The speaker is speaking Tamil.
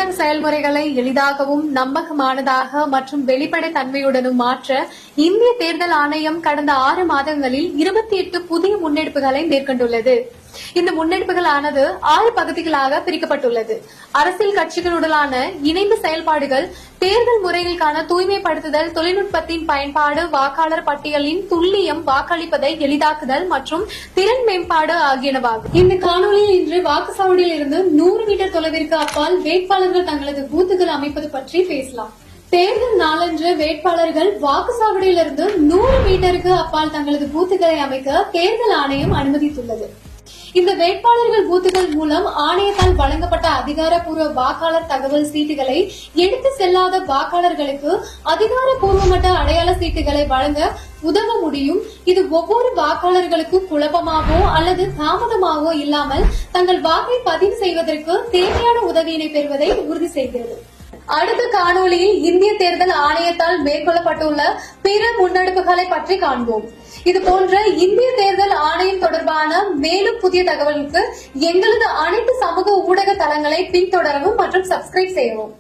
தேர்தல் செயல்முறைகளை எளிதாகவும் நம்பகமானதாக மற்றும் வெளிப்படை தன்மையுடனும் மாற்ற இந்திய தேர்தல் ஆணையம் கடந்த 6 மாதங்களில் 28 புதிய முன்னெடுப்புகளை மேற்கொண்டுள்ளது. இந்த முன்னெடுப்புகளானது 6 பகுதிகளாக பிரிக்கப்பட்டுள்ளது. அரசியல் கட்சிகளுடனான இணைந்த செயல்பாடுகள், தேர்தல் முறைகளுக்கான தூய்மைப்படுத்துதல், தொழில்நுட்பத்தின் பயன்பாடு, வாக்காளர் பட்டியலின் துல்லியம், வாக்களிப்பதை எளிதாக்குதல் மற்றும் திறன் மேம்பாடு ஆகியனவாகும். இந்த காணொலியில் இன்று வாக்குச்சாவடியில் இருந்து 100 மீட்டர் தொலைவிற்கு அப்பால் வேட்பாளர்கள் தங்களது பூத்துகள் அமைப்பது பற்றி பேசலாம். தேர்தல் நாளன்று வேட்பாளர்கள் வாக்குச்சாவடியிலிருந்து 100 மீட்டருக்கு அப்பால் தங்களது பூத்துகளை அமைக்க தேர்தல் ஆணையம் அனுமதித்துள்ளது. இந்த வேட்பாளர்கள் பூத்துகள் மூலம் ஆணையத்தால் வழங்கப்பட்ட அதிகாரப்பூர்வ வாக்காளர் தகவல் சீட்டுகளை எடுத்து செல்லாத வாக்காளர்களுக்கு அதிகாரப்பூர்வமற்ற அடையாள சீட்டுகளை வழங்க உதவ முடியும். இது ஒவ்வொரு வாக்காளர்களுக்கும் குழப்பமாகவோ அல்லது தாமதமாகவோ இல்லாமல் தங்கள் வாக்கை பதிவு செய்வதற்கு தேவையான உதவியினை பெறுவதை உறுதி செய்கிறது. அடுத்த காணொலியில் இந்திய தேர்தல் ஆணையத்தால் மேற்கொள்ளப்பட்டுள்ள பிற முன்னெடுப்புகளை பற்றி காண்போம். இதுபோன்ற இந்திய தேர்தல் ஆணையம் தொடர்பான மேலும் புதிய தகவலுக்கு எங்களது அனைத்து சமூக ஊடக தளங்களை பின்தொடரவும் மற்றும் சப்ஸ்கிரைப் செய்யவும்.